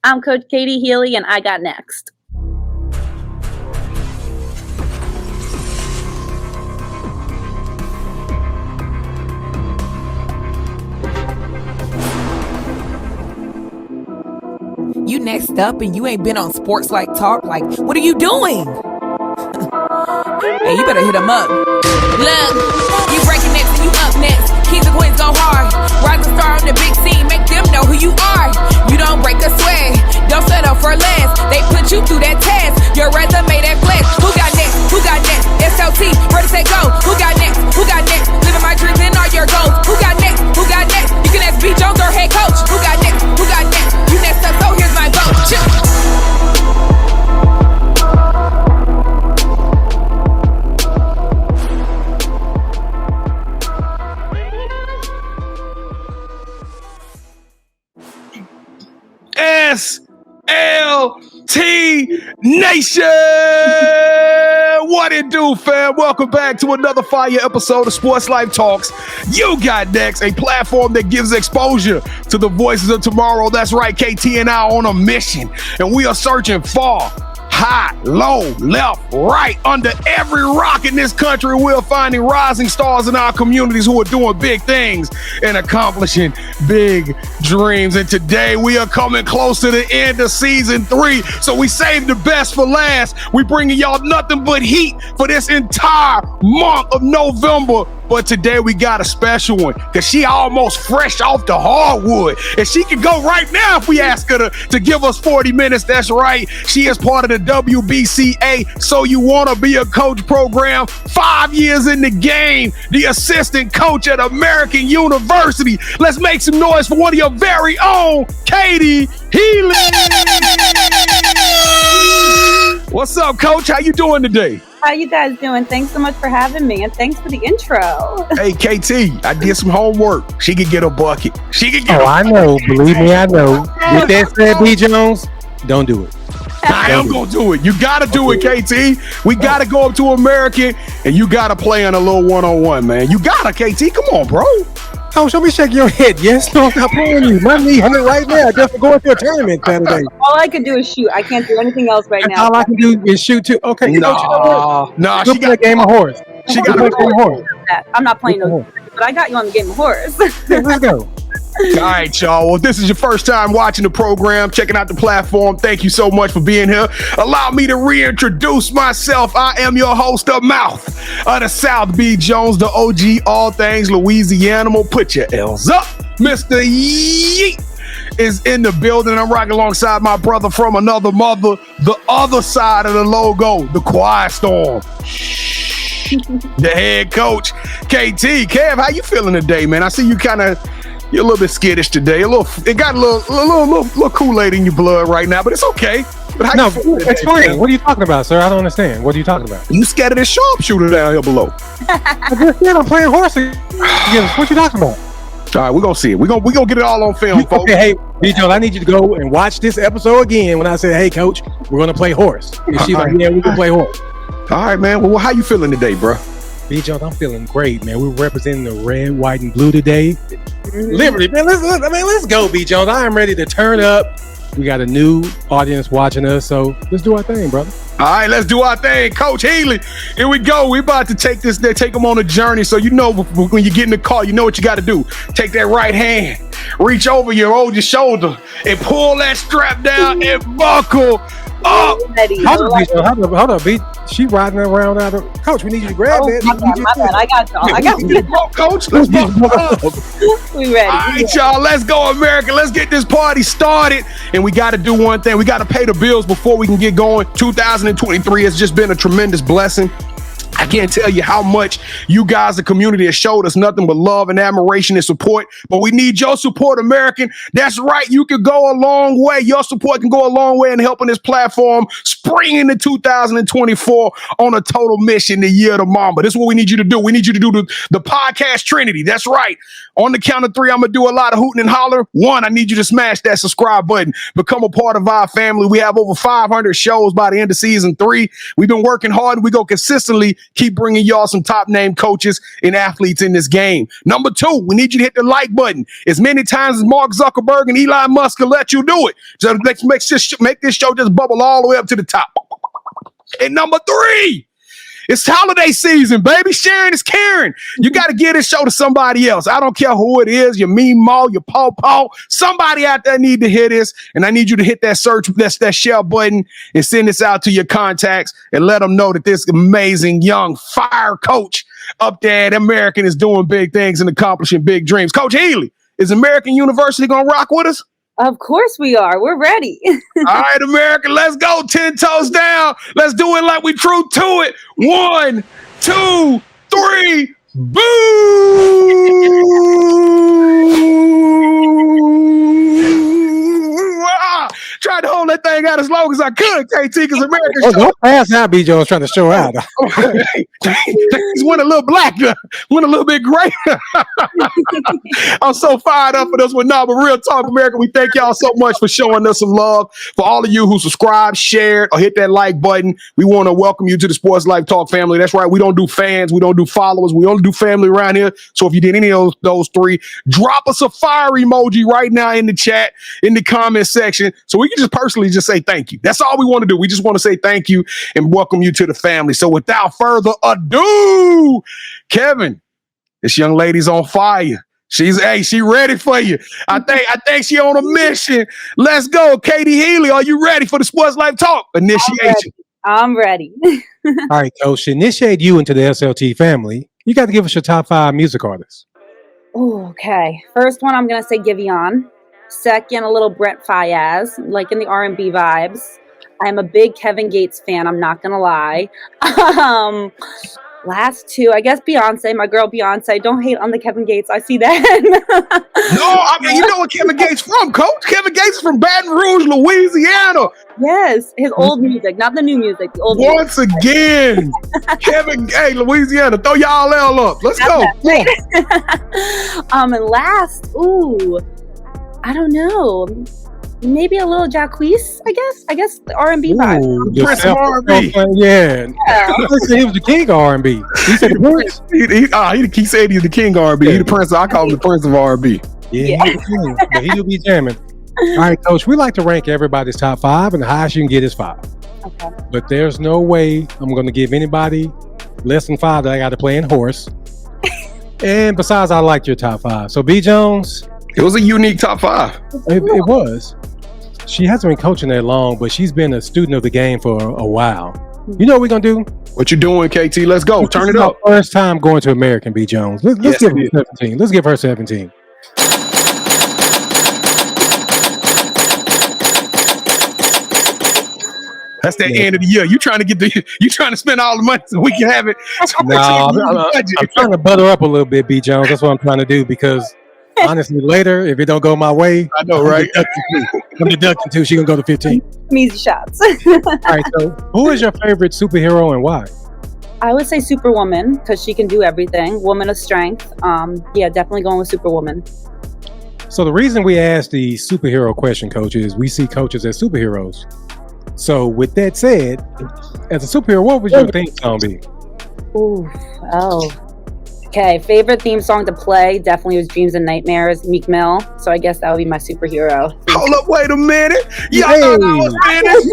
I'm Coach Kaity Healy, and I got next. You next up and you ain't been on SportsLifeTalk. Like, what are you doing? Hey, you better hit him up. Look, you breaking next and you up next. Kings and queens go hard. Rise and star on the big scene. Make them know who you are. You don't break a sweat. Don't settle for less. They put you through that test. Your resume that flex. Who got next? Who got next? SLT, ready, set, go. Who got next? Who got next? Living my dreams and all your goals. Who got next? Who got next? You can ask B. Jones or head coach. Who got next? Who got next? You next up, so here's my vote. Chill. SLT Nation! What it do, fam? Welcome back to another fire episode of Sports Life Talks. You got next, a platform that gives exposure to the voices of tomorrow. That's right, KT and I are on a mission, and we are searching far, high, low, left, right, under every rock in this country. We're finding rising stars in our communities who are doing big things and accomplishing big dreams. And today we are coming close to the end of season 3. So we saved the best for last. We bringing y'all nothing but heat for this entire month of November. But today we got a special one because she almost fresh off the hardwood. And she can go right now if we ask her to give us 40 minutes. That's right. She is part of the Wbca So You Want to Be a Coach program. 5 years in the game. The assistant coach at American University. Let's make some noise for one of your very own, Kaity Healy. What's up, Coach? How you doing today? How you guys doing? Thanks so much for having me, and thanks for the intro. Hey, KT, I did some homework. She could get a bucket. She could get I know. Believe me, I know. With that said, B. Jones, don't do it. I am going to do it. You got to do it, KT. We got to go up to American, and you got to play on a little one-on-one, man. You got to, KT. Come on, bro. Oh, show me shake your head. Yes, no, I'm not playing you. My knee hurt right now just for going to a tournament Saturday. All I can do is shoot. I can't do anything else right now. All I can do is shoot too. Okay, no, she got a game of horse. She got a game of horse. I'm not playing those, but I got you on the game of horse. Yeah, let's go. All right, y'all. Well, if this is your first time watching the program, checking out the platform, thank you so much for being here. Allow me to reintroduce myself. I am your host, the mouth of the South, B. Jones, the OG, all things Louisiana. Put your L's up. Mr. Yeet is in the building. I'm rocking alongside my brother from another mother, the other side of the logo, the Quiet Storm. The head coach, KT. Kev, how you feeling today, man? I see you you're a little bit skittish today. It got a little Kool-Aid in your blood right now, but it's okay. But how you feeling today, explain. man? What are you talking about, sir? I don't understand. What are you talking about? You scared of this sharpshooter down here below? I just said I'm playing horse again. What you talking about? All right, we're gonna see it. We're gonna get it all on film, folks. Okay, hey, B. Jones, I need you to go and watch this episode again when I said, hey, coach, we're gonna play horse. And she's like, yeah, we can play horse. All right, man. Well, how you feeling today, bro? B. Jones, I'm feeling great, man. We're representing the red, white, and blue today. Liberty, man. Let's go, B. Jones. I am ready to turn up. We got a new audience watching us, so let's do our thing, brother. All right, let's do our thing. Coach Healy, here we go. We're about to take them on a journey. So you know when you get in the car, you know what you got to do. Take that right hand, reach over your shoulder, and pull that strap down and buckle up. Hold up, B. She riding around out of Coach. We need you to grab that. My bad. I got y'all. I got you. Coach, let's go. We ready. All right, y'all. Let's go, America. Let's get this party started. And we got to do one thing. We got to pay the bills before we can get going. 2023 has just been a tremendous blessing. I can't tell you how much you guys, the community, has showed us nothing but love and admiration and support. But we need your support, American. That's right. You can go a long way. Your support can go a long way in helping this platform spring into 2024 on a total mission, the year of the Mamba. This is what we need you to do. We need you to do the podcast Trinity. That's right. On the count of 3, I'm going to do a lot of hooting and holler. 1, I need you to smash that subscribe button. Become a part of our family. We have over 500 shows by the end of season 3. We've been working hard. We go consistently keep bringing y'all some top name coaches and athletes in this game. Number 2, we need you to hit the like button as many times as Mark Zuckerberg and Elon Musk can let you do it. Just make this show just bubble all the way up to the top. And number 3, it's holiday season, baby. Sharing is caring. You got to give this show to somebody else. I don't care who it is, your meme ma, your paw. Somebody out there need to hear this, and I need you to hit that that share button and send this out to your contacts and let them know that this amazing young fire coach up there at American is doing big things and accomplishing big dreams. Coach Healy, is American University going to rock with us? Of course we are. We're ready. All right, America, let's go. 10 toes down. Let's do it like we true to it. 1, 2, 3. Boo! Tried to hold that thing out as long as I could, KT, because American don't pass out, B. Jones trying to show out. He's went a little black, went a little bit gray. I'm so fired up for this one now, but real talk, America, we thank y'all so much for showing us some love. For all of you who subscribed, shared, or hit that like button, we want to welcome you to the Sports Life Talk family. That's right. We don't do fans. We don't do followers. We only do family around here. So if you did any of those 3, drop us a fire emoji right now in the chat, in the comment section, so we can just personally just say thank you. That's all we want to do. We just want to say thank you and welcome you to the family. So without further ado, Kevin, this young lady's on fire. She ready for you. I think she on a mission. Let's go. Kaity Healy, are you ready for the Sports Life Talk initiation? I'm ready. All right, Coach, to initiate you into the SLT family, you got to give us your top 5 music artists. Ooh, okay. First one, I'm going to say Giveon. Second, a little Brent Faiyaz, like in the R&B vibes. I'm a big Kevin Gates fan. I'm not going to lie. Last 2, I guess Beyonce, my girl Beyonce. Don't hate on the Kevin Gates. I see that. No, I mean, you know what Kevin Gates from, Coach? Kevin Gates is from Baton Rouge, Louisiana. Yes, his old music, not the new music. The old Once music. again, Kevin, Louisiana, throw y'all L up. Let's go. And last, I don't know. Maybe a little Jacquees, I guess the R&B vibe. The Prince of R&B. Yeah. He was the king of R&B. He said the Prince. He said he's the king of R&B. He the Prince. I call him the Prince of R&B. Yeah. He's the king, but he do be jamming. All right, Coach, we like to rank everybody's top 5, and the highest you can get is 5. Okay. But there's no way I'm going to give anybody less than 5 that I got to play in horse. And besides, I liked your top 5. So, B. Jones. It was a unique top 5. It was. She hasn't been coaching that long, but she's been a student of the game for a while. You know what we're going to do? What you doing, KT? Let's go. Turn it up. First time going to American, B. Jones. Let's give her 17. Let's give her 17. That's the end of the year. You trying to spend all the money so we can have it. So I'm trying to butter up a little bit, B. Jones. That's what I'm trying to do because honestly, later, if it don't go my way, I know, right? I'm deducting 2. She gonna go to 15. Easy shots. All right. So, who is your favorite superhero and why? I would say Superwoman because she can do everything. Woman of strength. Definitely going with Superwoman. So the reason we asked the superhero question, Coach, is we see coaches as superheroes. So with that said, as a superhero, what would your theme song be? Okay, favorite theme song to play definitely was Dreams and Nightmares, Meek Mill. So I guess that would be my superhero. Hold up, wait a minute. Y'all thought I was finished?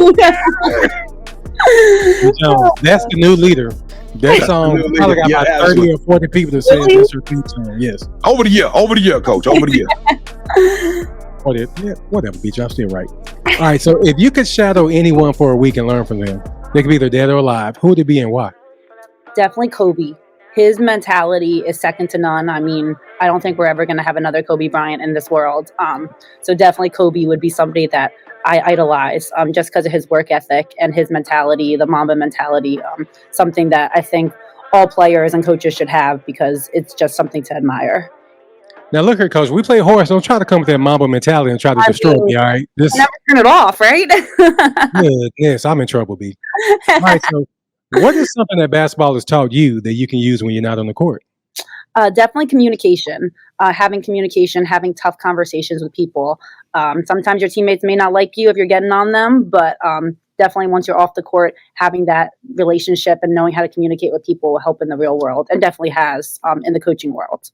That's the new leader. That song probably got about 30 or 40 people that say that's your theme song. Yes. Over the year, Coach. Over the year. Whatever, B. I'm still right. All right, so if you could shadow anyone for a week and learn from them, they could be either dead or alive, who would it be and why? Definitely Kobe. His mentality is second to none. I mean, I don't think we're ever going to have another Kobe Bryant in this world. So definitely Kobe would be somebody that I idolize just because of his work ethic and his mentality, the Mamba mentality, something that I think all players and coaches should have because it's just something to admire. Now look here, Coach, we play horse. Don't try to come with that Mamba mentality and try to destroy me, all right? Never turn it off, right? Yes, I'm in trouble, B. All right, so what is something that basketball has taught you that you can use when you're not on the court? Definitely communication, having tough conversations with people. Sometimes your teammates may not like you if you're getting on them, but definitely once you're off the court, having that relationship and knowing how to communicate with people will help in the real world, and definitely has in the coaching world.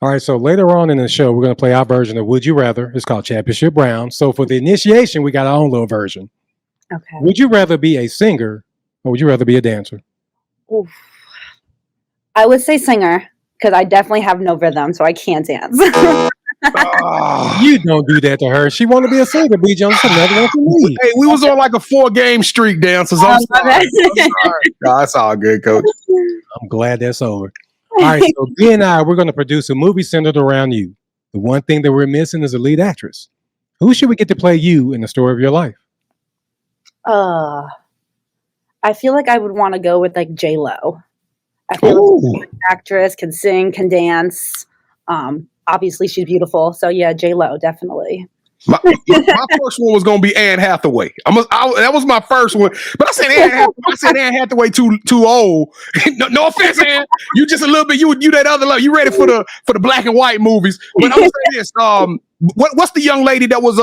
All right, so later on in the show, we're going to play our version of Would You Rather. It's called Championship Round. So for the initiation, we got our own little version. Okay. Would you rather be a singer or would you rather be a dancer? Oof. I would say singer, because I definitely have no rhythm, so I can't dance. You don't do that to her. She want to be a singer, B. Jones. Another one for me. Hey, we was on like a 4-game streak, dancers. I'm sorry. No, that's all good, Coach. I'm glad that's over. All right, so B and I, we're going to produce a movie centered around you. The one thing that we're missing is a lead actress. Who should we get to play you in the story of your life? I feel like I would want to go with like J-Lo. I feel like she's an actress, can sing, can dance. Obviously, she's beautiful. So yeah, J-Lo, definitely. My first one was gonna be Anne Hathaway. That was my first one, but I said Anne Hathaway. I said Anne Hathaway too old. No offense, Anne. You just a little bit. You that other level. You ready for the black and white movies? But I'm gonna say this. What's the young lady that was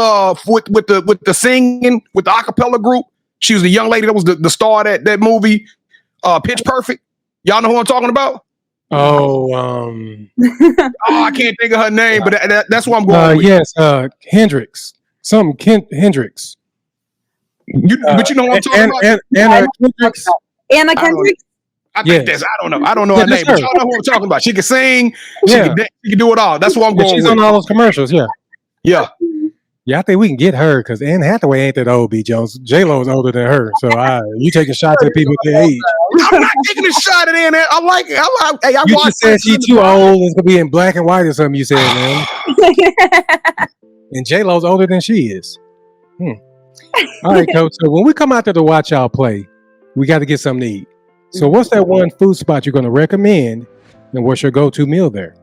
with the singing with the acapella group? She was the young lady that was the star of that movie, Pitch Perfect. Y'all know who I'm talking about? I can't think of her name, but that's what I'm going with. Yes, Hendrix. Hendrix. But you know what I'm talking about? Anna Kendricks. Anna Kendricks? I think that's, I don't know her name, but y'all know who I'm talking about. She can sing, she can do it all. That's what I'm going with. She's on all those commercials, yeah. Yeah. Yeah, I think we can get her because Anne Hathaway ain't that old, B. Jones. J-Lo is older than her. So you taking shots at people their age. I'm not taking a shot at Anne. I like it. Hey, you just said she's too old. It's going to be in black and white or something you said, man. And J-Lo's older than she is. All right, Coach. So when we come out there to watch y'all play, we got to get something to eat. So what's that one food spot you're going to recommend, and what's your go-to meal there?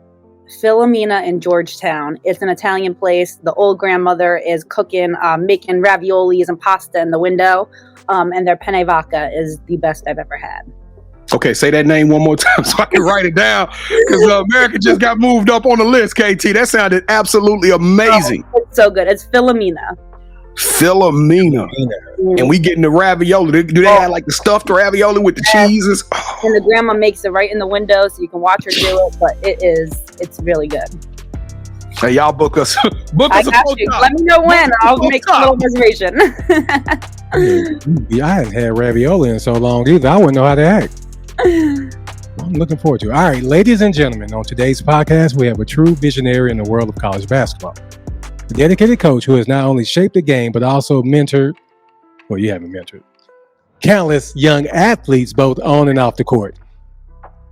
Filomena in Georgetown. It's an Italian place. The old grandmother is cooking, making raviolis and pasta in the window. And their penne vodka is the best I've ever had. Okay, say that name one more time so I can write it down. Because America just got moved up on the list, KT. That sounded absolutely amazing. Oh, it's so good. It's Filomena. Filomena. And we getting the ravioli. Do they have like the stuffed ravioli with the cheeses? And the grandma makes it right in the window so you can watch her do it, but it's really good. Hey, y'all book us. Book us. Let me know when. I'll make a little reservation. I hadn't had ravioli in so long either. I wouldn't know how to act. I'm looking forward to it. All right, ladies and gentlemen, on today's podcast, we have a true visionary in the world of college basketball. A dedicated coach who has not only shaped the game, but also mentored, well, you haven't mentored, countless young athletes, both on and off the court.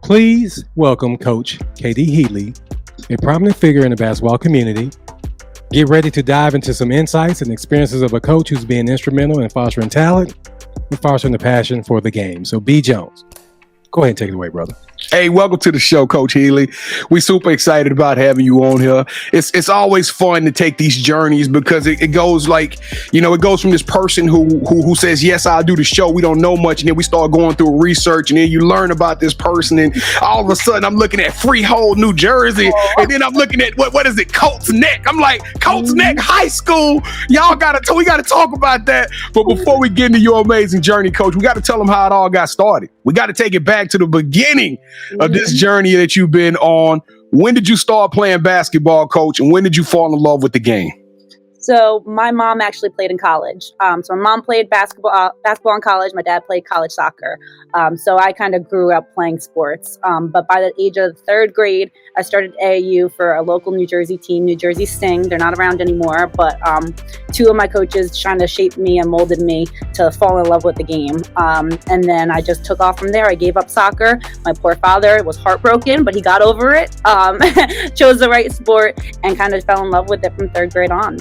Please welcome Coach Kaity Healy, a prominent figure in the basketball community. Get ready to dive into some insights and experiences of a coach who's been instrumental in fostering talent and fostering the passion for the game. So, B. Jones, go ahead and take it away, brother. Hey, welcome to the show, Coach Healy. We super excited about having you on here. It's always fun to take these journeys because it goes like, it goes from this person who says, yes, I'll do the show. We don't know much. And then we start going through research and then you learn about this person. And all of a sudden I'm looking at Freehold, New Jersey. And then I'm looking at, what is it? Colts Neck. I'm like, Colts Neck High School. We got to talk about that. But before we get into your amazing journey, Coach, we got to tell them how it all got started. We got to take it back to the beginning of this journey that you've been on. When did you start playing basketball, Coach, and when did you fall in love with the game? So my mom actually played in college. So my mom played basketball in college. My dad played college soccer. So I kind of grew up playing sports. But by the age of third grade, I started AAU for a local New Jersey team, New Jersey Sting. They're not around anymore, but two of my coaches trying to shape me and molded me to fall in love with the game. And then I just took off from there. I gave up soccer. My poor father was heartbroken, but he got over it, chose the right sport, and kind of fell in love with it from third grade on.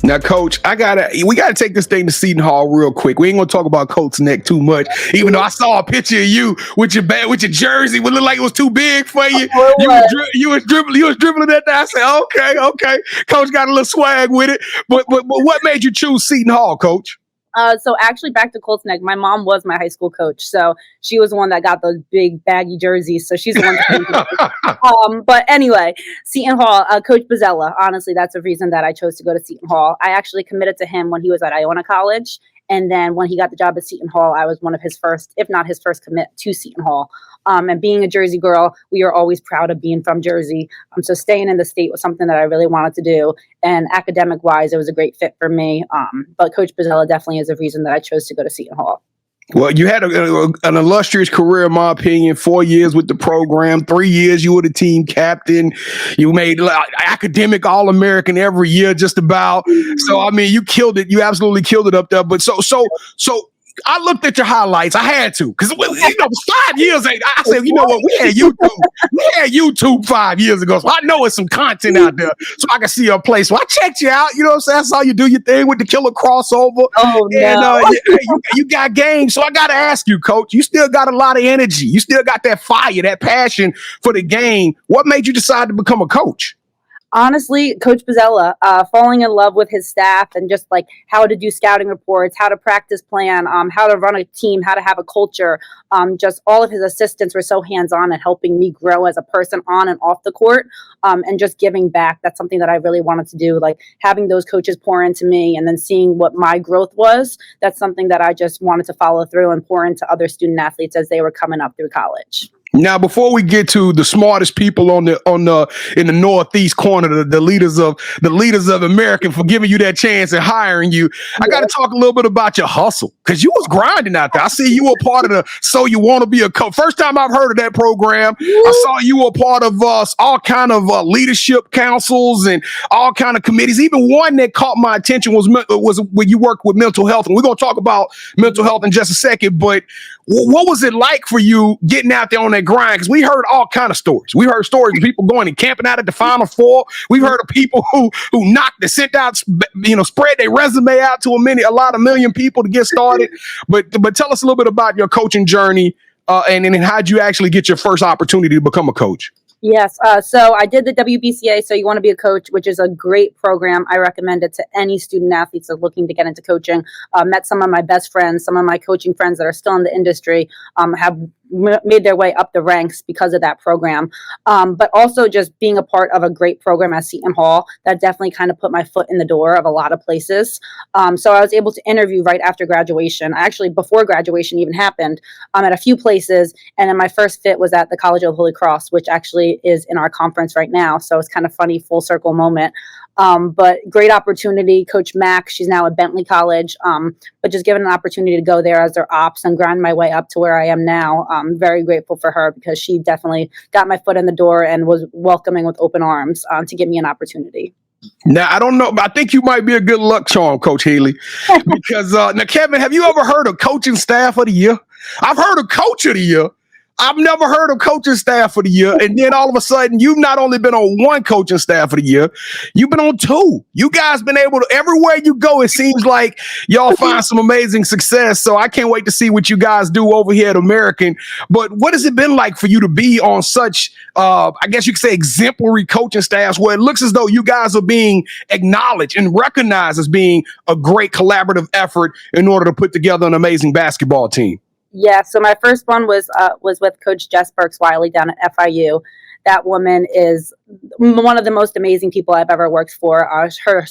Now, Coach, we gotta take this thing to Seton Hall real quick. We ain't gonna talk about Colts Neck too much, even though I saw a picture of you with your jersey, would look like it was too big for you. You was dribbling at that. I said, okay. Coach got a little swag with it. But what made you choose Seton Hall, Coach? So actually, back to Colts Neck, my mom was my high school coach, so she was the one that got those big baggy jerseys. So she's the one that but anyway, Seton Hall, Coach Bozzella. Honestly, that's the reason that I chose to go to Seton Hall. I actually committed to him when he was at Iona College, and then when he got the job at Seton Hall, I was one of his first, if not his first, commit to Seton Hall. And being a Jersey girl, we are always proud of being from Jersey. So staying in the state was something that I really wanted to do. And academic-wise, it was a great fit for me. But Coach Bozzella definitely is a reason that I chose to go to Seton Hall. Well, you had an illustrious career, in my opinion. 4 years with the program, 3 years you were the team captain. You made academic All-American every year, just about. So, I mean, you killed it. You absolutely killed it up there. But so I looked at your highlights. I had to, because 5 years. I said, you know what? We had YouTube 5 years ago, so I know it's some content out there, so I can see your place. So I checked you out. You know what I'm saying? I saw you do your thing with the killer crossover. Oh no! And you got game. So I got to ask you, Coach. You still got a lot of energy. You still got that fire, that passion for the game. What made you decide to become a coach? Honestly, Coach Bozzella, falling in love with his staff and just like how to do scouting reports, how to practice plan, how to run a team, how to have a culture. Just all of his assistants were so hands-on at helping me grow as a person on and off the court, and just giving back. That's something that I really wanted to do, like having those coaches pour into me and then seeing what my growth was. That's something that I just wanted to follow through and pour into other student athletes as they were coming up through college. Now, before we get to the smartest people in the northeast corner, the leaders of America, for giving you that chance and hiring you, I got to talk a little bit about your hustle, because you was grinding out there. I see you were part of the So You Want to Be a Coach. First time I've heard of that program. I saw you were part of all kind of leadership councils and all kind of committees. Even one that caught my attention was when you worked with mental health, and we're gonna talk about mental health in just a second. But what was it like for you getting out there on that grind? Because we heard all kind of stories. We heard stories of people going and camping out at the Final Four. We've heard of people who sent out, spread their resume out to a lot of million people to get started. But tell us a little bit about your coaching journey, and then how'd you actually get your first opportunity to become a coach? Yes. So I did the Wbca, So You Want to Be a Coach, which is a great program. I recommend it to any student athletes that are looking to get into coaching. Met some of my best friends, some of my coaching friends that are still in the industry, have made their way up the ranks because of that program. But also just being a part of a great program at Seton Hall, that definitely kind of put my foot in the door of a lot of places. So I was able to interview right after graduation. Actually, before graduation even happened, at a few places. And then my first fit was at the College of Holy Cross, which actually is in our conference right now. So it's kind of funny, full circle moment. But great opportunity. Coach Mack, she's now at Bentley College, but just given an opportunity to go there as their ops and grind my way up to where I am now. I'm very grateful for her, because she definitely got my foot in the door and was welcoming with open arms to give me an opportunity. Now, I don't know, but I think you might be a good luck charm, Coach Healy, because now, Kevin, have you ever heard of coaching staff of the year? I've heard of coach of the year. I've never heard of coaching staff of the year. And then all of a sudden, you've not only been on one coaching staff of the year, you've been on two. You guys been able to, everywhere you go, it seems like y'all find some amazing success. So I can't wait to see what you guys do over here at American. But what has it been like for you to be on such, I guess you could say, exemplary coaching staffs, where it looks as though you guys are being acknowledged and recognized as being a great collaborative effort in order to put together an amazing basketball team? Yeah, so my first one was with Coach Jess Burks-Wiley down at FIU. That woman is one of the most amazing people I've ever worked for. Her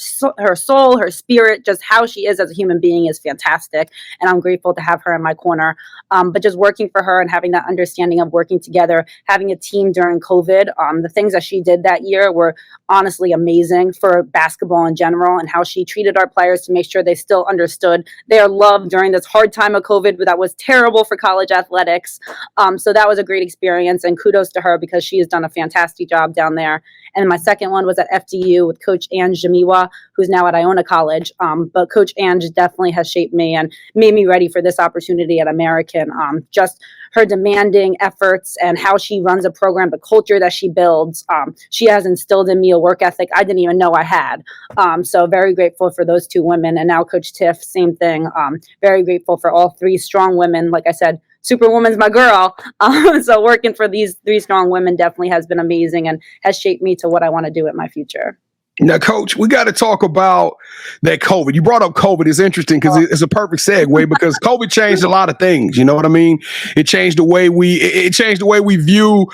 soul, her spirit, just how she is as a human being is fantastic. And I'm grateful to have her in my corner. But just working for her and having that understanding of working together, having a team during COVID, the things that she did that year were honestly amazing for basketball in general, and how she treated our players to make sure they still understood their love during this hard time of COVID that was terrible for college athletics. So that was a great experience, and kudos to her, because she has done a fantastic job down there. And my second one was at FDU with Coach Ange Jamiwa, who's now at Iona College. But Coach Ange definitely has shaped me and made me ready for this opportunity at American. Just her demanding efforts and how she runs a program, the culture that she builds. She has instilled in me a work ethic I didn't even know I had. So very grateful for those two women. And now Coach Tiff, same thing. Very grateful for all three strong women. Like I said, Superwoman's my girl. So working for these three strong women definitely has been amazing and has shaped me to what I want to do in my future. Now, Coach, we got to talk about that COVID. You brought up COVID. It's interesting because it's a perfect segue because COVID changed a lot of things. You know what I mean? It changed the way we view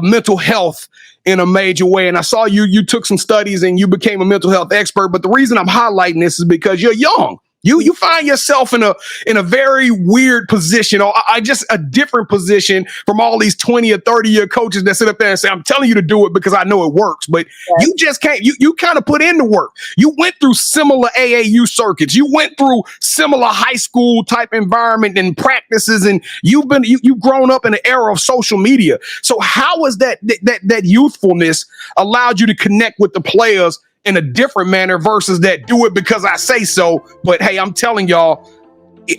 mental health in a major way. And I saw you took some studies and you became a mental health expert. But the reason I'm highlighting this is because you're young. You find yourself in a very weird position, or I just a different position from all these 20 or 30-year coaches that sit up there and say, I'm telling you to do it because I know it works. But you just can't. You kind of put in the work. You went through similar AAU circuits. You went through similar high school type environment and practices, and you've grown up in an era of social media. So how is that youthfulness allowed you to connect with the players in a different manner versus that do it because I say so? But hey, I'm telling y'all,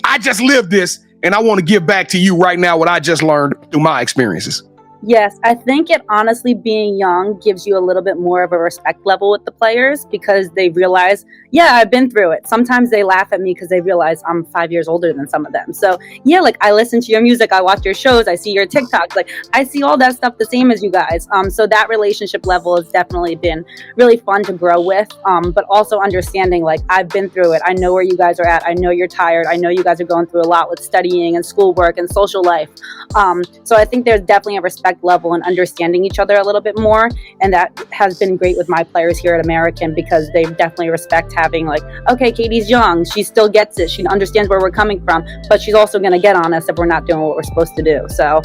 I just lived this and I want to give back to you right now what I just learned through my experiences. Yes, I think it honestly, being young gives you a little bit more of a respect level with the players because they realize, yeah, I've been through it. Sometimes they laugh at me because they realize I'm 5 years older than some of them. So yeah, like I listen to your music, I watch your shows, I see your TikToks, like I see all that stuff the same as you guys. So that relationship level has definitely been really fun to grow with. But also understanding like I've been through it. I know where you guys are at. I know you're tired. I know you guys are going through a lot with studying and schoolwork and social life. So I think there's definitely a respect level and understanding each other a little bit more, and that has been great with my players here at American because they definitely respect having like, okay, Katie's young, she still gets it, she understands where we're coming from, but she's also going to get on us if we're not doing what we're supposed to do. So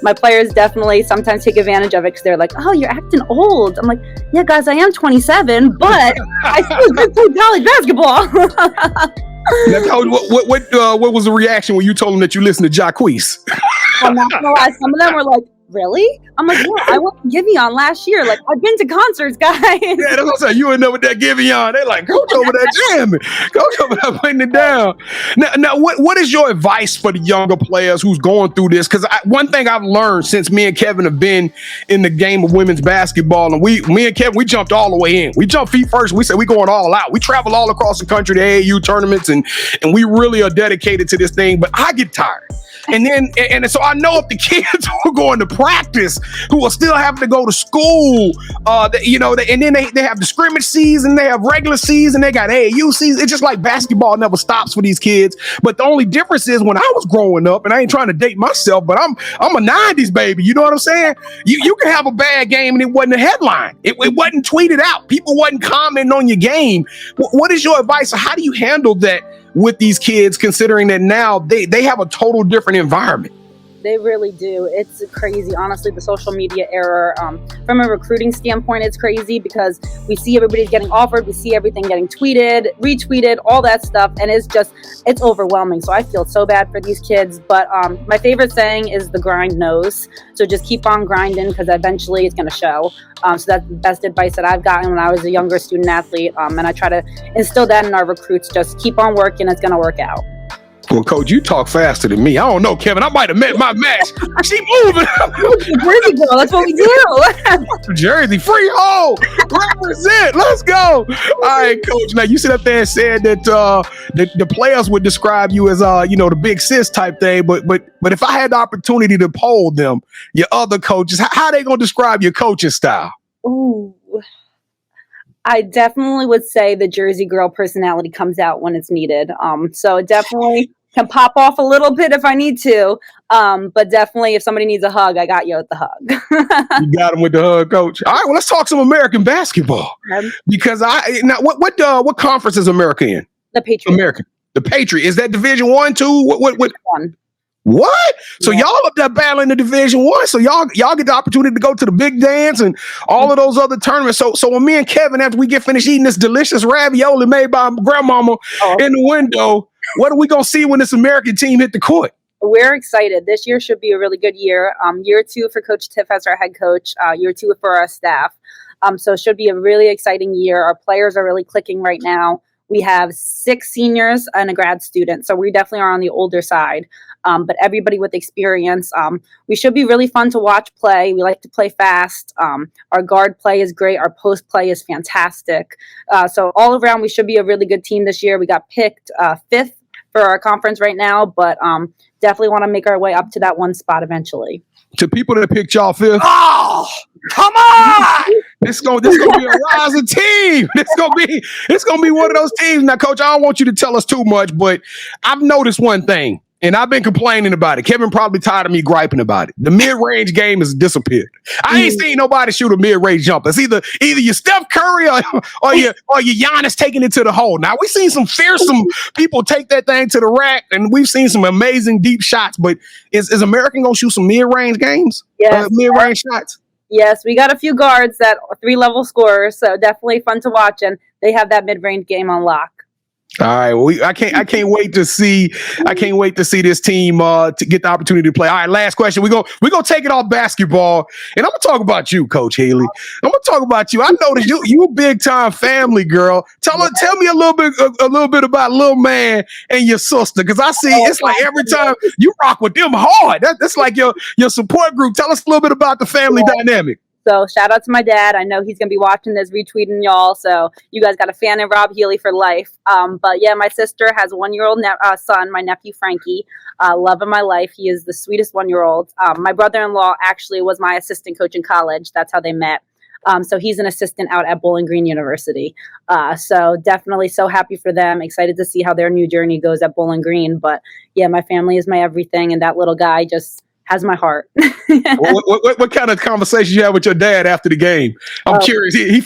my players definitely sometimes take advantage of it because they're like, oh, you're acting old. I'm like, yeah guys, I am 27, but I still do play college basketball. Now, Coach, what was the reaction when you told them that you listened to Jacquees? I'm not gonna lie, some of them were like, really? I'm like, yeah, I went to Giveon last year. Like, I've been to concerts, guys. Yeah, that's what I'm saying. You end up with that Giveon. They're like, Coach over there jamming. Coach over there putting it down. Now, what is your advice for the younger players who's going through this? Because one thing I've learned since me and Kevin have been in the game of women's basketball, and me and Kevin, we jumped all the way in. We jumped feet first. We said we going all out. We travel all across the country to AAU tournaments, and we really are dedicated to this thing. But I get tired. And so I know if the kids who are going to practice, who are still having to go to school, and then they have the scrimmage season, they have regular season, they got AAU season. It's just like basketball never stops for these kids. But the only difference is when I was growing up, and I ain't trying to date myself, but I'm a 90s baby. You know what I'm saying? You can have a bad game and it wasn't a headline. It wasn't tweeted out. People wasn't commenting on your game. What is your advice? How do you handle that with these kids, considering that now they have a total different environment? They really do. It's crazy. Honestly, the social media era, from a recruiting standpoint, it's crazy because we see everybody's getting offered. We see everything getting tweeted, retweeted, all that stuff. And it's overwhelming. So I feel so bad for these kids. But my favorite saying is the grind knows. So just keep on grinding because eventually it's going to show. So that's the best advice that I've gotten when I was a younger student athlete. And I try to instill that in our recruits. Just keep on working. It's going to work out. Well, Coach, you talk faster than me. I don't know, Kevin. I might have met my match. She moving. Jersey girl, that's what we do. Jersey, free hole. Represent. Let's go. All right, Coach. Now, you sit up there and said that the players would describe you as, the big sis type thing. But if I had the opportunity to poll them, your other coaches, how they going to describe your coaching style? Ooh. I definitely would say the Jersey girl personality comes out when it's needed. So it definitely can pop off a little bit if I need to. But definitely if somebody needs a hug, I got you with the hug. You got him with the hug, Coach. All right, well, let's talk some American basketball. Because what conference is America in? The Patriot. American. The Patriot. Is that Division 1, 2? What? One. What? So y'all up there battling the Division 1. So y'all get the opportunity to go to the big dance and all of those other tournaments. So when me and Kevin, after we get finished eating this delicious ravioli made by grandmama in the window, what are we gonna see when this American team hit the court? We're excited. This year should be a really good year. Year 2 for Coach Tiff as our head coach. Year 2 for our staff. So it should be a really exciting year. Our players are really clicking right now. We have 6 seniors and a grad student. So we definitely are on the older side. But everybody with experience, we should be really fun to watch play. We like to play fast. Our guard play is great. Our post play is fantastic. So all around, we should be a really good team this year. We got picked 5th for our conference right now, but definitely want to make our way up to that 1 spot eventually. To people that picked y'all 5th. Oh, come on! It's gonna be a rising team. It's gonna be one of those teams. Now, Coach, I don't want you to tell us too much, but I've noticed one thing, and I've been complaining about it. Kevin probably tired of me griping about it. The mid-range game has disappeared. I ain't seen nobody shoot a mid-range jumper. It's either you Steph Curry or you Giannis taking it to the hole. Now, we've seen some fearsome people take that thing to the rack, and we've seen some amazing deep shots. But is American gonna shoot some mid-range games? Yes. Mid-range shots? Yes, we got a few guards that 3-level scorers, so definitely fun to watch, and they have that mid-range game on lock. All right, well, I can't wait to see this team to get the opportunity to play. All right, last question. We're gonna take it off basketball, and I'm gonna talk about you, Coach Healy. I'm gonna talk about you. I noticed you a big time family girl. Tell me a little bit about Lil Man and your sister, because I see it's like every time you rock with them hard. That's like your support group. Tell us a little bit about the family dynamic. So shout out to my dad. I know he's going to be watching this, retweeting y'all. So you guys got a fan of Rob Healy for life. But yeah, my sister has a 1-year-old son, my nephew, Frankie. Love of my life. He is the sweetest 1-year-old. My brother-in-law actually was my assistant coach in college. That's how they met. So he's an assistant out at Bowling Green University. So definitely so happy for them. Excited to see how their new journey goes at Bowling Green. But yeah, my family is my everything. And that little guy just has my heart. what kind of conversations you have with your dad after the game? I'm curious. He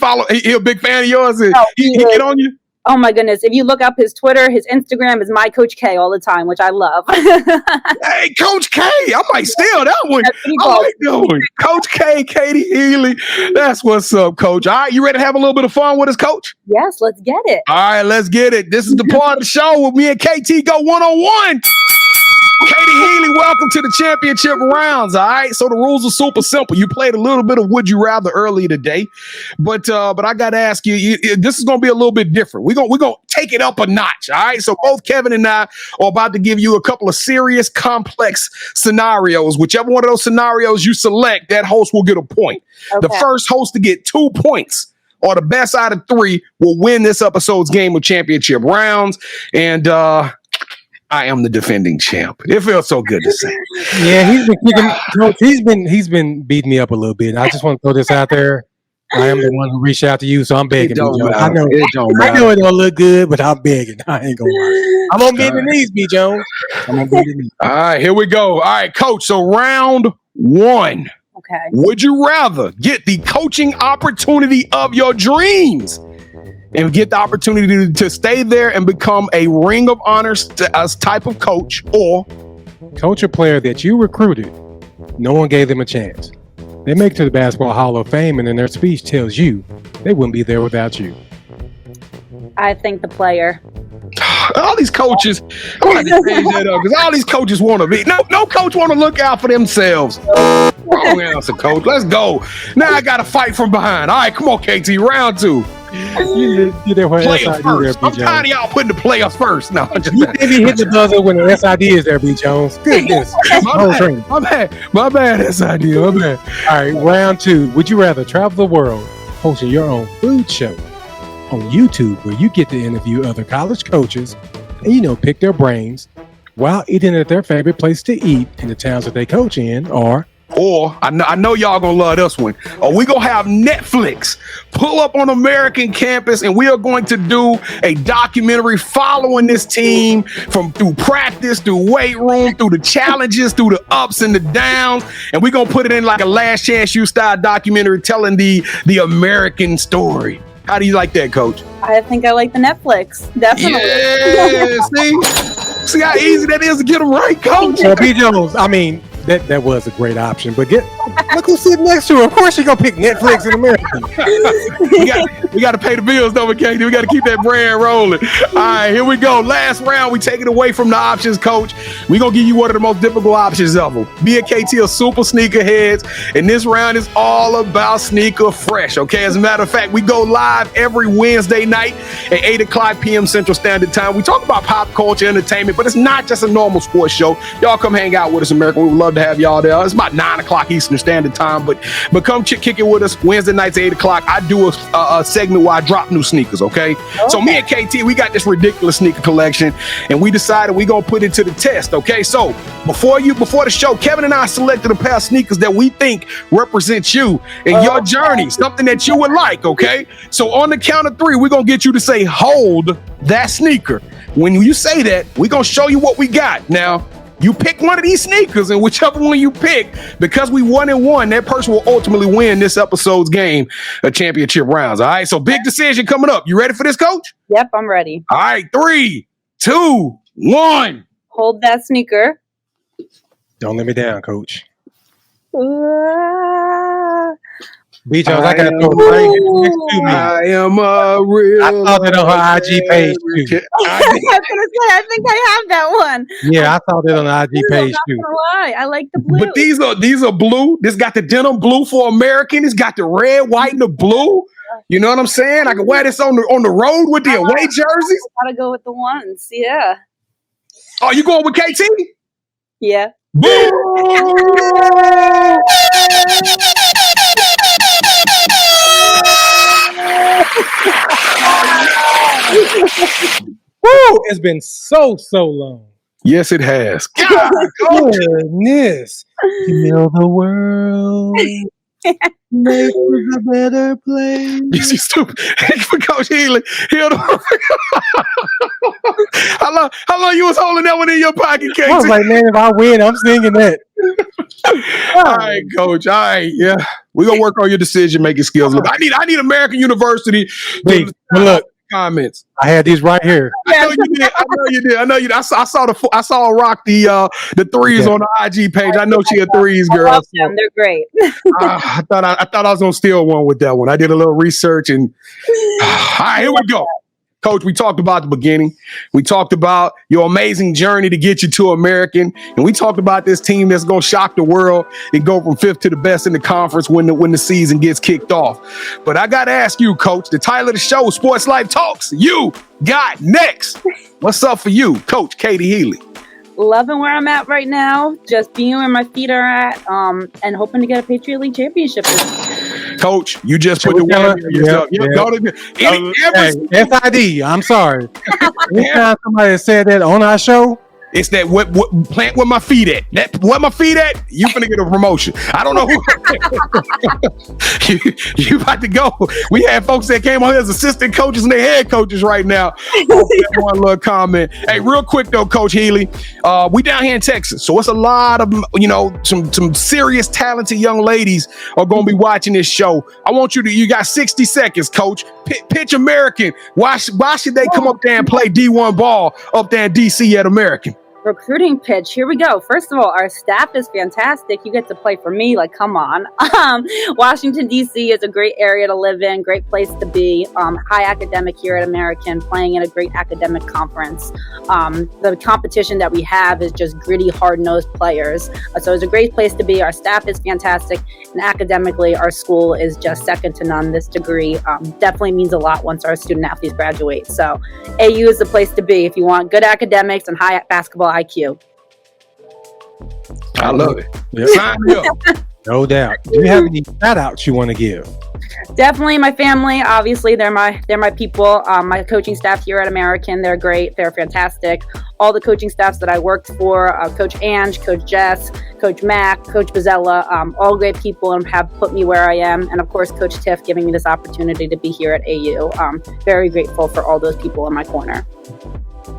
a big fan of yours? He get on you? Oh my goodness. If you look up his Twitter, his Instagram is my Coach K all the time, which I love. Hey, Coach K. I might steal that one. I like that one. Coach K, Kaity Healy. That's what's up, Coach. All right, you ready to have a little bit of fun with us, Coach? Yes, let's get it. All right, let's get it. This is the part of the show where me and KT go one-on-one. Kaity Healy, welcome to the championship rounds. All right, so the rules are super simple. You played a little bit of Would You Rather earlier today, but I got to ask you, this is going to be a little bit different. We're gonna take it up a notch. All right, so both Kevin and I are about to give you a couple of serious, complex scenarios. Whichever one of those scenarios you select, that host will get a point. Okay. The first host to get 2 points, or the best out of 3, will win this episode's game of championship rounds. And I am the defending champ. It feels so good to say. Yeah, he's been beating me up a little bit. I just want to throw this out there. I am the one who reached out to you, so I'm begging. I know it don't look good, but I'm begging. I ain't gonna lie. I'm on bending knees, B. Jones. I'm on bending knees. All right, here we go. All right, Coach. So round 1. Okay. Would you rather get the coaching opportunity of your dreams and get the opportunity to stay there and become a Ring of Honor type of coach, or coach a player that you recruited, no one gave them a chance? They make it to the Basketball Hall of Fame, and then their speech tells you they wouldn't be there without you. I think the player. All these coaches, I'm going to change that up, because all these coaches want to be. No coach want to look out for themselves. Wrong answer, coach. Let's go. Now I got to fight from behind. All right, come on, KT. Round 2. Players first. I'm tired of y'all putting the players first. No, you didn't hit the buzzer when the SID is there, B. Jones. Goodness. My bad, SID. My bad. All right, round 2. Would you rather travel the world hosting your own food show on YouTube, where you get to interview other college coaches and, pick their brains while eating at their favorite place to eat in the towns that they coach in, or I know y'all gonna love this one, or we gonna have Netflix pull up on American campus, and we are going to do a documentary following this team through practice, through weight room, through the challenges, through the ups and the downs, and we're gonna put it in like a Last Chance U style documentary telling the American story. How do you like that, Coach? I think I like the Netflix. Definitely. Yeah, see how easy that is to get them right, Coach? B. Jones, I mean, that was a great option, but look who's sitting next to her. Of course, you're gonna pick Netflix in America. we got to pay the bills, though, McKay. We got to keep that brand rolling. All right, here we go. Last round, we take it away from the options, Coach. We're gonna give you one of the most difficult options ever. Me and KT are super sneaker heads, and this round is all about sneaker fresh. Okay, as a matter of fact, we go live every Wednesday night at 8:00 p.m. Central Standard Time. We talk about pop culture, entertainment, but it's not just a normal sports show. Y'all come hang out with us, America. We would love to have y'all there. It's about 9:00 Eastern Eastern Standard Time. But come kick it with us Wednesday nights at 8 o'clock. I do a segment where I drop new sneakers, okay? So me and KT, we got this ridiculous sneaker collection, and we decided we're going to put it to the test, okay? So before the show, Kevin and I selected a pair of sneakers that we think represent you and your journey, something that you would like, okay? So on the count of 3, we're going to get you to say, hold that sneaker. When you say that, we're going to show you what we got. Now, you pick one of these sneakers, and whichever one you pick, because we 1-1, that person will ultimately win this episode's game of championship rounds. All right, so big decision coming up. You ready for this, Coach? Yep, I'm ready. All right, 3, 2, 1. Hold that sneaker. Don't let me down, Coach. B. Jones, I got to throw it right next to me. I am a real. I saw that on her IG page too. I was gonna say, I think I have that one. Yeah, I saw that on the IG page too. Why? I like the blue. But these are blue. This got the denim blue for American. It's got the red, white, and the blue. You know what I'm saying? I can wear this on the road with the away jerseys. Gotta go with the ones. Yeah. Oh, you going with KT? Yeah. Boom! Woo! It's been so long. Yes, it has. God, goodness. Heal the world. Make it a better place. You see, stupid. For Coach Healy. How long you was holding that one in your pocket, KT? I was like, man, if I win, I'm singing that. All right, Coach. All right, yeah. We're gonna work on your decision-making skills. Look, I need American University. Wait, look. Comments. I had these right here. I know you did. I saw her rock the threes on the IG page. I know she had threes, girl. I love them. They're great. I thought I was gonna steal one with that one. I did a little research and all right, here we go. Coach, we talked about the beginning. We talked about your amazing journey to get you to American. And we talked about this team that's going to shock the world and go from 5th to the best in the conference when the season gets kicked off. But I got to ask you, Coach, the title of the show, Sports Life Talks, you got next. What's up for you, Coach Kaity Healy? Loving where I'm at right now. Just being where my feet are at and hoping to get a Patriot League championship. Coach, you just put the word on yourself. SID, I'm sorry. Anytime somebody said that on our show, it's that what plant where my feet at. That where my feet at, you finna get a promotion. I don't know who you about to go. We had folks that came on here as assistant coaches and they head coaches right now. One little comment. Hey, real quick though, Coach Healy. We down here in Texas, so it's a lot of some serious talented young ladies are gonna be watching this show. I want you got 60 seconds, Coach. Pitch American. Why should they come up there and play D1 ball up there in DC at American? Recruiting pitch. Here we go. First of all, our staff is fantastic. You get to play for me. Like, come on. Washington, D.C. is a great area to live in. Great place to be. High academic here at American, playing in a great academic conference. The competition that we have is just gritty, hard-nosed players. So it's a great place to be. Our staff is fantastic. And academically, our school is just second to none. This degree definitely means a lot once our student athletes graduate. So AU is the place to be if you want good academics and high basketball IQ. I love it. Yep. Sign me up. No doubt. Do you have any shout outs you want to give? Definitely my family. Obviously, they're my people. My coaching staff here at American, they're great. They're fantastic. All the coaching staffs that I worked for, Coach Ange, Coach Jess, Coach Mac, Coach Bozzella, all great people and have put me where I am. And of course, Coach Tiff giving me this opportunity to be here at AU. Very grateful for all those people in my corner.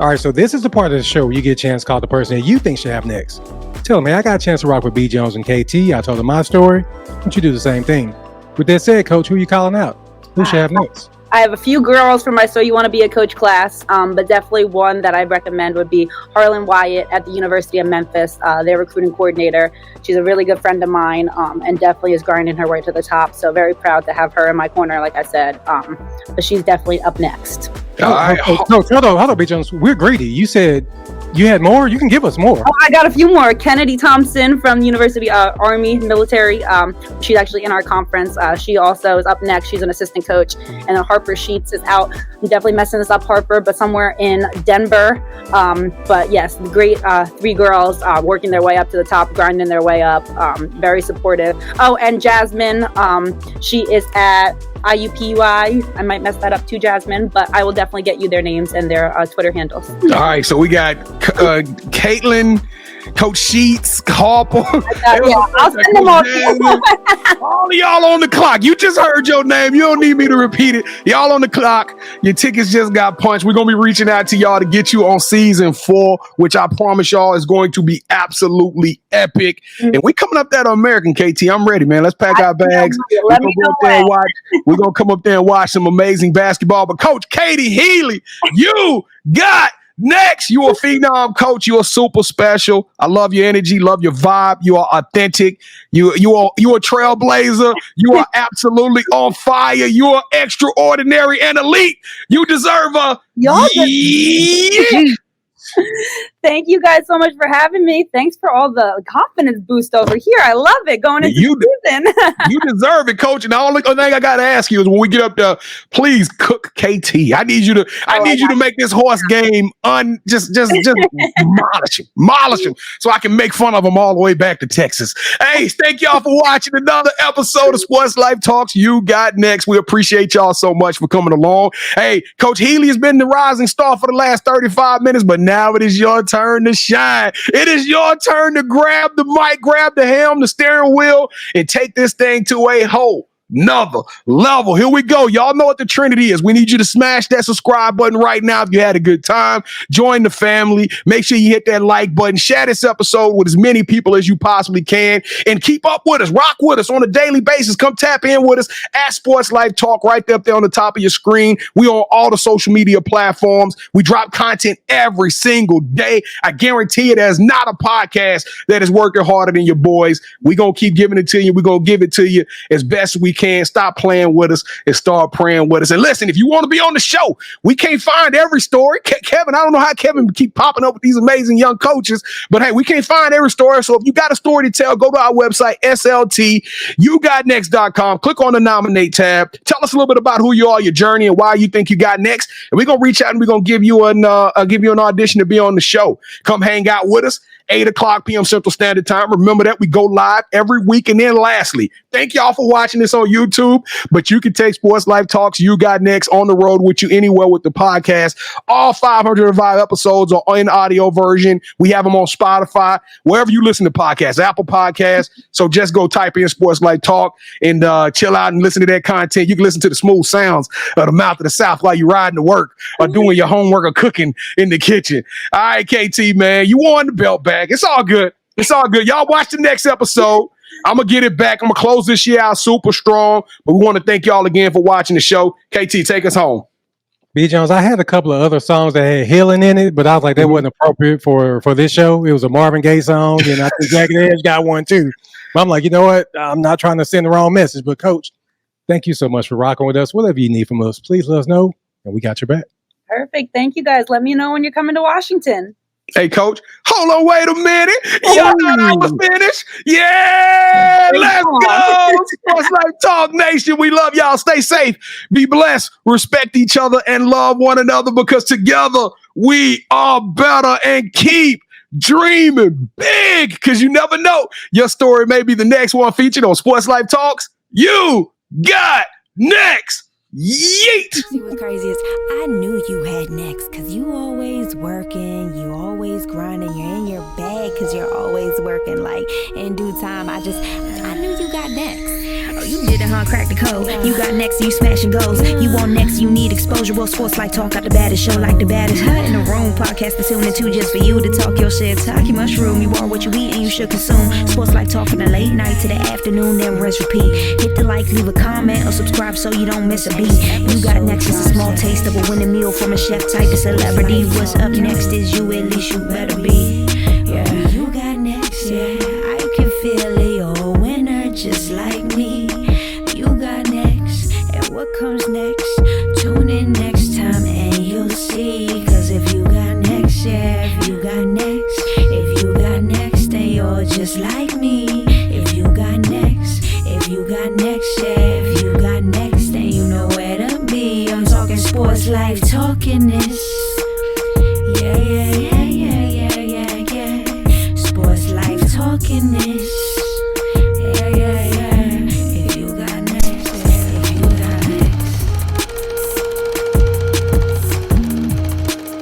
All right, so this is the part of the show where you get a chance to call the person that you think should have next. Tell them, hey, I got a chance to rock with B. Jones and KT. I told them my story. Why don't you do the same thing? With that said, Coach, who are you calling out? Who should have next? I have a few girls from my So You Want to Be a Coach class, but definitely one that I recommend would be Harlan Wyatt at the University of Memphis, their recruiting coordinator. She's a really good friend of mine and definitely is grinding her way to the top. So very proud to have her in my corner, like I said. But she's definitely up next. Hold on, B. Jones. We're greedy. You said You had more? You can give us more. Oh, I got a few more. Kennedy Thompson from the University Army Military. She's actually in our conference. She also is up next. She's an assistant coach. And then Harper Sheets is out. I'm definitely messing this up, Harper, but somewhere in Denver. But yes, great 3 girls working their way up to the top, grinding their way up. Very supportive. Oh, and Jasmine, she is at IUPUI. I might mess that up too, Jasmine, but I will definitely get you their names and their Twitter handles. All right, so we got Caitlin, Coach Sheets, Harper. I'll send them all to you. All of y'all on the clock. You just heard your name. You don't need me to repeat it. Y'all on the clock. Your tickets just got punched. We're going to be reaching out to y'all to get you on season 4, which I promise y'all is going to be absolutely epic. And we coming up there to American, KT. I'm ready, man. Let's pack our bags. We're going to come up there and watch some amazing basketball. But Coach Kaity Healy, you got next. You a phenom coach. You are super special. I love your energy. Love your vibe. You are authentic. You are a trailblazer. You are absolutely on fire. You are extraordinary and elite. You deserve a Thank you guys so much for having me. Thanks for all the confidence boost over here. I love it going into season. You deserve it, Coach. And the only thing I gotta ask you is when we get up there, please cook KT. I need you to make this horse game just demolish him, so I can make fun of him all the way back to Texas. Hey, thank y'all for watching another episode of Sports Life Talks. You got next. We appreciate y'all so much for coming along. Hey, Coach Healy has been the rising star for the last 35 minutes, but now it is your turn to shine. It is your turn to grab the mic, grab the helm, the steering wheel, and take this thing to a whole another level. Here we go. Y'all know what the Trinity is. We need you to smash that subscribe button right now if you had a good time. Join the family. Make sure you hit that like button. Share this episode with as many people as you possibly can. And keep up with us. Rock with us on a daily basis. Come tap in with us at Sports Life Talk right up there on the top of your screen. We on all the social media platforms. We drop content every single day. I guarantee you there's not a podcast that is working harder than your boys. We're going to keep giving it to you. We're going to give it to you as best we can. Stop playing with us and start praying with us. And listen, if you want to be on the show, we can't find every story. Kevin, I don't know how Kevin keep popping up with these amazing young coaches, but hey, we can't find every story. So if you got a story to tell, go to our website, sltyougotnext.com. Click on the nominate tab. Tell us a little bit about who you are, your journey, and why you think you got next. And we're going to reach out and we're going to give you an audition to be on the show. Come hang out with us. 8:00 p.m. Central Standard Time. Remember that we go live every week. And then lastly, thank y'all for watching this on YouTube, but you can take Sports Life Talks You Got Next on the road with you anywhere with the podcast. All 505 episodes are in audio version. We have them on Spotify, wherever you listen to podcasts, Apple Podcasts. So just go type in Sports Life Talk and chill out and listen to that content. You can listen to the smooth sounds of the mouth of the South while you're riding to work or doing your homework or cooking in the kitchen. All right, KT, man, you won the belt back. It's all good. It's all good. Y'all watch the next episode. I'm going to get it back. I'm going to close this year out super strong. But we want to thank y'all again for watching the show. KT, take us home. B. Jones, I had a couple of other songs that had healing in it, but I was like, that wasn't appropriate for this show. It was a Marvin Gaye song, and I think Jagged Edge got one too. But I'm like, you know what? I'm not trying to send the wrong message, but Coach, thank you so much for rocking with us. Whatever you need from us, please let us know, and we got your back. Perfect. Thank you, guys. Let me know when you're coming to Washington. Hey, Coach, hold on, wait a minute. Y'all thought I was finished? Yeah, let's go. Sports Life Talk Nation. We love y'all. Stay safe. Be blessed. Respect each other and love one another because together we are better, and keep dreaming big because you never know. Your story may be the next one featured on Sports Life Talks. You got next. Yeet! See what's crazy is I knew you had next because you always working, you always grinding, you're in your bag because you're always working. Like in due time, I knew you got next. Oh, you did it, huh? Crack the code. You got next, you smashing goals. You want next, you need exposure. Well, Sports Life Talk got the baddest show, like the baddest hut in the room. Podcast to tune into just for you to talk your shit. Talk your mushroom. You are what you eat and you should consume. Sports Life Talk from the late night to the afternoon, then rest repeat. Hit the like, leave a comment, or subscribe so you don't miss a beat. You got next is a small taste of a winning meal from a chef type of celebrity. What's up next is you, at least you better be. Yeah, you got next, yeah. I can feel it, you're a winner just like me. You got next, and what comes next? Tune in next time and you'll see. Cause if you got next, yeah, if you got talking this